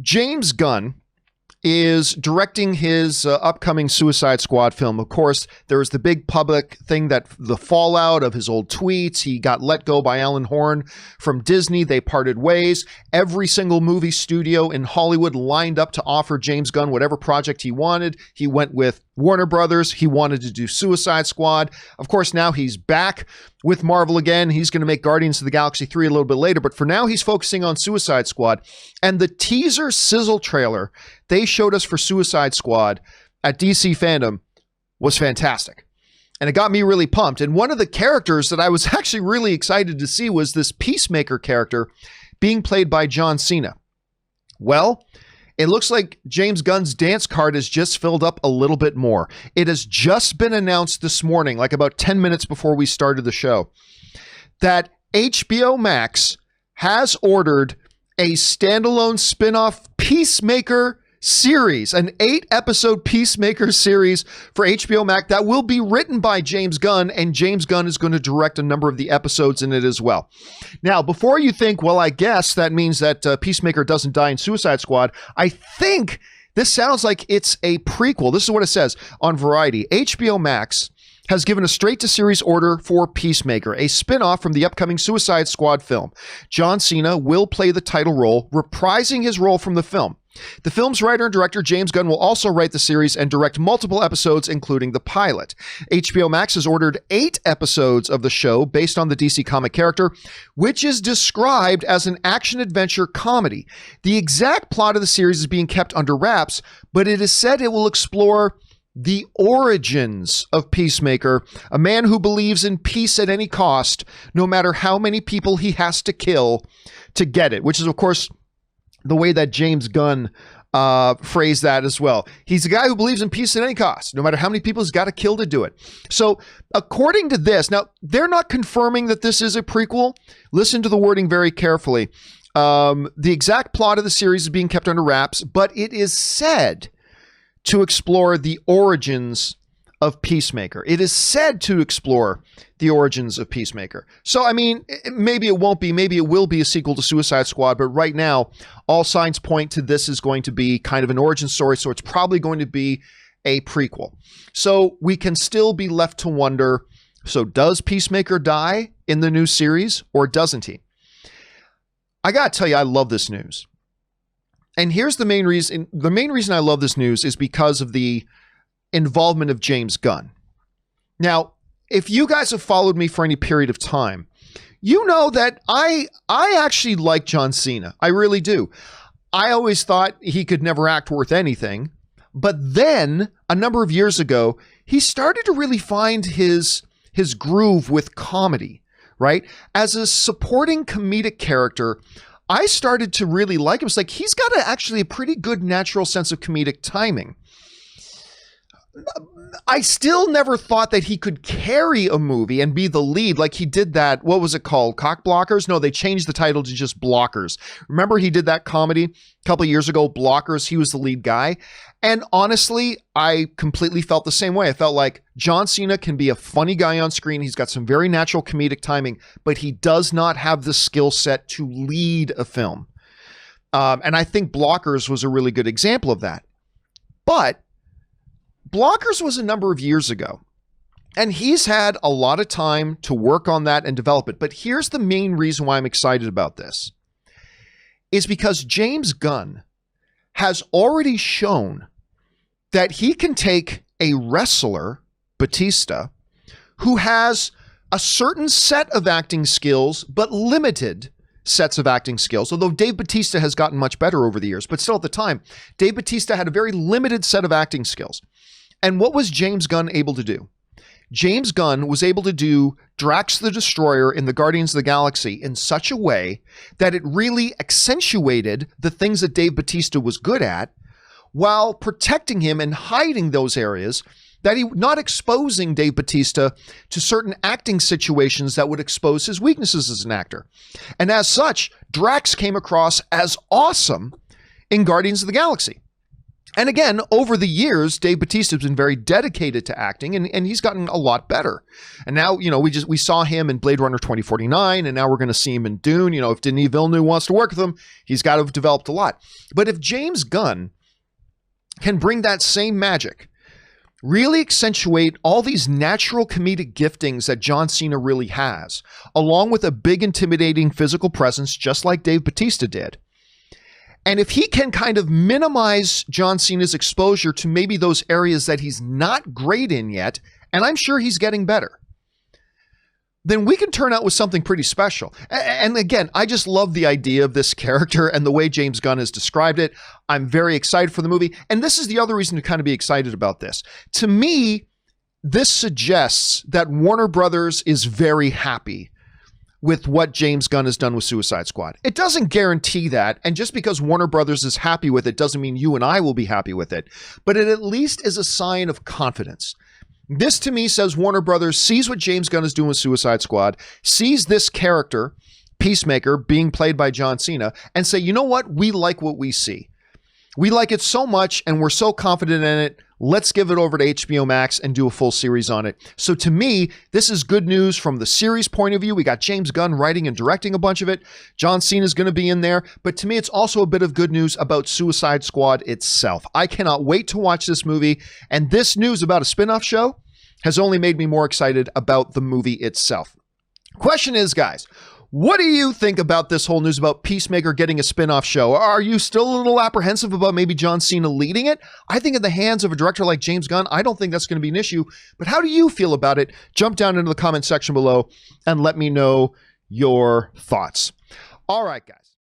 James Gunn is directing his upcoming Suicide Squad film. Of course, there was the big public thing that the fallout of his old tweets. He got let go by Alan Horn from Disney. They parted ways. Every single movie studio in Hollywood lined up to offer James Gunn whatever project he wanted. He went with Warner Brothers. He wanted to do Suicide Squad. Of course, now he's back with Marvel again. He's going to make Guardians of the Galaxy 3 a little bit later, but for now he's focusing on Suicide Squad. And the teaser sizzle trailer they showed us for Suicide Squad at DC Fandom was fantastic. And it got me really pumped. And one of the characters that I was actually really excited to see was this Peacemaker character being played by John Cena. Well, it looks like James Gunn's dance card has just filled up a little bit more. It has just been announced this morning, like about 10 minutes before we started the show, that HBO Max has ordered a standalone spin-off Peacemaker series, an 8-episode Peacemaker series for HBO Max that will be written by James Gunn, and James Gunn is going to direct a number of the episodes in it as well. Now, before you think, well, I guess that means that Peacemaker doesn't die in Suicide Squad, I think this sounds like it's a prequel. This is what it says on Variety. HBO Max has given a straight-to-series order for Peacemaker, a spin-off from the upcoming Suicide Squad film. John Cena will play the title role, reprising his role from the film. The film's writer and director, James Gunn, will also write the series and direct multiple episodes, including the pilot. HBO Max has ordered 8 episodes of the show based on the DC comic character, which is described as an action-adventure comedy. The exact plot of the series is being kept under wraps, but it is said it will explore the origins of Peacemaker, a man who believes in peace at any cost, no matter how many people he has to kill to get it, which is, of course, the way that James Gunn phrased that as well. He's a guy who believes in peace at any cost, no matter how many people he's got to kill to do it. So according to this, now they're not confirming that this is a prequel. Listen to the wording very carefully. The exact plot of the series is being kept under wraps, but it is said to explore the origins of Peacemaker. It is said to explore the origins of Peacemaker. So, I mean, maybe it won't be, maybe it will be a sequel to Suicide Squad, but right now, all signs point to this is going to be kind of an origin story, so it's probably going to be a prequel. So we can still be left to wonder, so does Peacemaker die in the new series, or doesn't he? I gotta tell you, I love this news. And here's the main reason. The main reason I love this news is because of the involvement of James Gunn. Now, if you guys have followed me for any period of time, you know that I actually like John Cena. I really do. I always thought he could never act worth anything. But then, a number of years ago, he started to really find his groove with comedy, right? As a supporting comedic character, I started to really like him. It's like he's got actually a pretty good natural sense of comedic timing. I still never thought that he could carry a movie and be the lead like he did that. What was it called? Cock Blockers? No, they changed the title to just Blockers. Remember he did that comedy a couple of years ago, Blockers? He was the lead guy. And honestly, I completely felt the same way. I felt like John Cena can be a funny guy on screen. He's got some very natural comedic timing, but he does not have the skill set to lead a film. And I think Blockers was a really good example of that. But Blockers was a number of years ago, and he's had a lot of time to work on that and develop it. But here's the main reason why I'm excited about this, is because James Gunn has already shown that he can take a wrestler, Batista, who has a certain set of acting skills, but limited sets of acting skills, although Dave Bautista has gotten much better over the years, but still at the time, Dave Bautista had a very limited set of acting skills. And what was James Gunn able to do? James Gunn was able to do Drax the Destroyer in the Guardians of the Galaxy in such a way that it really accentuated the things that Dave Bautista was good at, while protecting him and hiding those areas, that he not exposing Dave Bautista to certain acting situations that would expose his weaknesses as an actor. And as such, Drax came across as awesome in Guardians of the Galaxy. And again, over the years, Dave Bautista's been very dedicated to acting, and he's gotten a lot better. And now, we saw him in Blade Runner 2049, and now we're going to see him in Dune. If Denis Villeneuve wants to work with him, he's got to have developed a lot. But if James Gunn can bring that same magic, really accentuate all these natural comedic giftings that John Cena really has, along with a big, intimidating physical presence, just like Dave Bautista did, and if he can kind of minimize John Cena's exposure to maybe those areas that he's not great in yet, and I'm sure he's getting better, then we can turn out with something pretty special. And again, I just love the idea of this character and the way James Gunn has described it. I'm very excited for the movie. And this is the other reason to kind of be excited about this. To me, this suggests that Warner Brothers is very happy with what James Gunn has done with Suicide Squad. It doesn't guarantee that, and just because Warner Brothers is happy with it doesn't mean you and I will be happy with it, but it at least is a sign of confidence. This to me says Warner Brothers sees what James Gunn is doing with Suicide Squad, sees this character, Peacemaker, being played by John Cena, and say, you know what? We like what we see. We like it so much, and we're so confident in it. Let's give it over to HBO Max and do a full series on it. So to me, this is good news from the series point of view. We got James Gunn writing and directing a bunch of it. John Cena is going to be in there. But to me, it's also a bit of good news about Suicide Squad itself. I cannot wait to watch this movie. And this news about a spin-off show has only made me more excited about the movie itself. Question is, guys, what do you think about this whole news about Peacemaker getting a spin-off show? Are you still a little apprehensive about maybe John Cena leading it? I think in the hands of a director like James Gunn, I don't think that's going to be an issue. But how do you feel about it? Jump down into the comment section below and let me know your thoughts. All right, guys.